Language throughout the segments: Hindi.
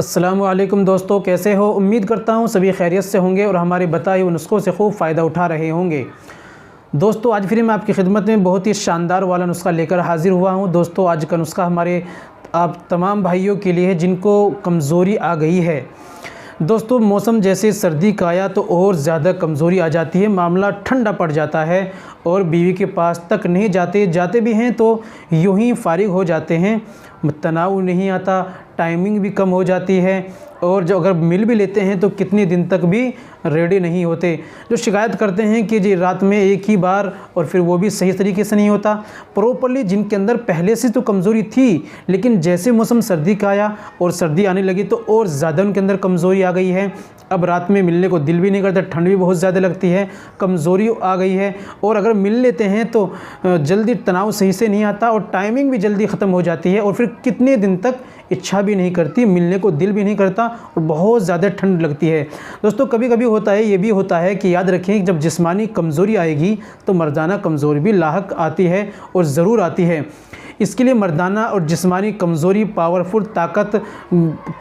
अस्सलामुअलैकुम दोस्तों, कैसे हो। उम्मीद करता हूँ सभी खैरियत से होंगे और हमारे बताए हुए नुस्ख़ों से खूब फ़ायदा उठा रहे होंगे। दोस्तों आज फिर मैं आपकी खिदमत में बहुत ही शानदार वाला नुस्ख़ा लेकर हाज़िर हुआ हूँ। दोस्तों आज का नुस्ख़ा हमारे आप तमाम भाइयों के लिए है जिनको कमज़ोरी आ गई है। दोस्तों मौसम जैसे सर्दी का आया तो और ज़्यादा कमज़ोरी आ जाती है, मामला ठंडा पड़ जाता है और बीवी के पास तक नहीं जाते भी हैं तो यूं ही फारिग हो जाते हैं, तनाव नहीं आता, टाइमिंग भी कम हो जाती है और जो अगर मिल भी लेते हैं तो कितने दिन तक भी रेडी नहीं होते। जो शिकायत करते हैं कि जी रात में एक ही बार और फिर वो भी सही तरीके से नहीं होता प्रॉपरली, जिनके अंदर पहले से तो कमज़ोरी थी लेकिन जैसे मौसम सर्दी का आया और सर्दी आने लगी तो और ज़्यादा उनके अंदर कमज़ोरी आ गई है। अब रात में मिलने को दिल भी नहीं करता, ठंड भी बहुत ज़्यादा लगती है, कमज़ोरी आ गई है और अगर मिल लेते हैं तो जल्दी तनाव सही से नहीं आता और टाइमिंग भी जल्दी ख़त्म हो जाती है और फिर कितने दिन तक इच्छा भी नहीं करती, मिलने को दिल भी नहीं करता और बहुत ज़्यादा ठंड लगती है। दोस्तों कभी कभी होता है, ये भी होता है कि याद रखें जब जिस्मानी कमज़ोरी आएगी तो मर्दाना कमज़ोरी भी लाहक आती है और ज़रूर आती है। इसके लिए मर्दाना और जिस्मानी कमज़ोरी पावरफुल ताकत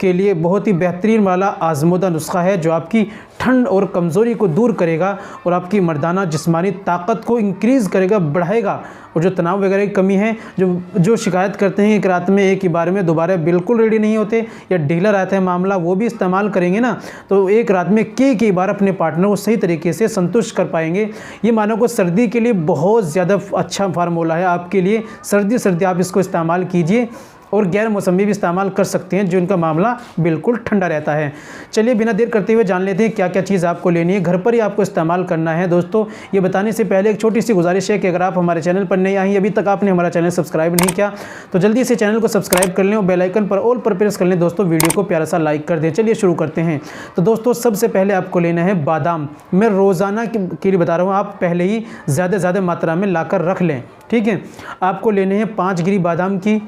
के लिए बहुत ही बेहतरीन वाला आज़मूदा नुस्ख़ा है जो आपकी ठंड और कमज़ोरी को दूर करेगा और आपकी मर्दाना जिस्मानी ताकत को इंक्रीज़ करेगा, बढ़ाएगा। और जो तनाव वगैरह की कमी है, जो शिकायत करते हैं कि रात में एक ही बार में दोबारा बिल्कुल रेडी नहीं होते या ढीला रहता है मामला, वो भी इस्तेमाल करेंगे ना तो एक रात में कई बार अपने पार्टनर को सही तरीके से संतुष्ट कर पाएंगे। ये मानो को सर्दी के लिए बहुत ज़्यादा अच्छा फार्मूला है आपके लिए। सर्दी आप इसको इस्तेमाल कीजिए और गैर मौसमी भी इस्तेमाल कर सकते हैं जो इनका मामला बिल्कुल ठंडा रहता है। चलिए बिना देर करते हुए जान लेते हैं क्या क्या चीज़ आपको लेनी है, घर पर ही आपको इस्तेमाल करना है। दोस्तों ये बताने से पहले एक छोटी सी गुजारिश है कि अगर आप हमारे चैनल पर नहीं आई, अभी तक आपने हमारा चैनल सब्सक्राइब नहीं किया तो जल्दी से चैनल को सब्सक्राइब कर लें और बेल आइकन पर ऑल पर प्रेस कर लें। दोस्तों वीडियो को प्यारा सा लाइक कर दें। चलिए शुरू करते हैं। तो दोस्तों सबसे पहले आपको लेना है बादाम। मैं रोज़ाना के लिए बता रहा हूँ, आप पहले ही ज़्यादा मात्रा में लाकर रख लें, ठीक है। आपको लेने हैं 5 गिरी बादाम की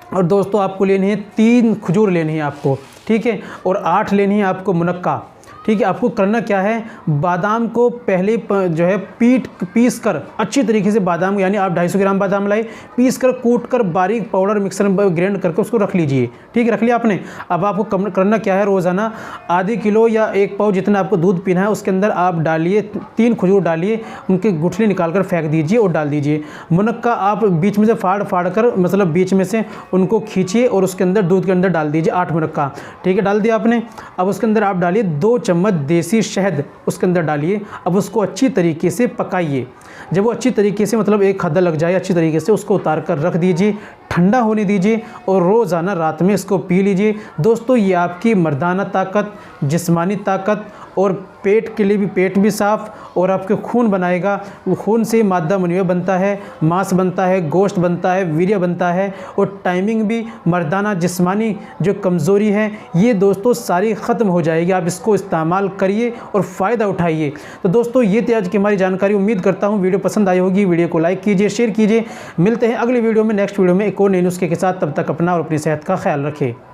और दोस्तों आपको लेनी है 3 खजूर लेनी है आपको, ठीक है, और 8 लेनी है आपको मुनक्का, ठीक है। आपको करना क्या है, बादाम को पहले जो है पीस कर अच्छी तरीके से बादाम, यानी आप 250 ग्राम बादाम लाए, पीस कर कूट कर बारीक पाउडर मिक्सर में ग्राइंड करके उसको रख लीजिए, ठीक है। रख लिया आपने। अब आपको करना क्या है, रोज़ाना आधे किलो या 1 पाव जितना आपको दूध पीना है उसके अंदर आप डालिए 3 खजूर डालिए, उनके गुठली निकाल कर फेंक दीजिए और डाल दीजिए। मुनक्का आप बीच में से फाड़ कर मतलब बीच में से उनको खींचिए और उसके अंदर दूध के अंदर डाल दीजिए 8 मुनक्का, ठीक है। डाल दिया आपने। अब उसके अंदर आप डालिए 2 चम्मच देसी शहद उसके अंदर डालिए। अब उसको अच्छी तरीके से पकाइए। जब वो अच्छी तरीके से मतलब एक खद्दा लग जाए अच्छी तरीके से, उसको उतार कर रख दीजिए, ठंडा होने दीजिए और रोज़ाना रात में इसको पी लीजिए। दोस्तों ये आपकी मर्दाना ताकत, जिस्मानी ताकत और पेट के लिए भी, पेट भी साफ़ और आपके खून बनाएगा। वो खून से मादा मुनिया बनता है, मांस बनता है, गोश्त बनता है, वीर्य बनता है और टाइमिंग भी, मर्दाना जिस्मानी जो कमज़ोरी है ये दोस्तों सारी ख़त्म हो जाएगी। आप इसको इस्तेमाल करिए और फ़ायदा उठाइए। तो दोस्तों ये थी आज की हमारी जानकारी। उम्मीद करता हूँ वीडियो पसंद आई होगी। वीडियो को लाइक कीजिए, शेयर कीजिए। मिलते हैं अगले वीडियो में, नेक्स्ट वीडियो में एक और नए नुस्खे के साथ। तब तक अपना और अपनी सेहत का ख्याल रखें।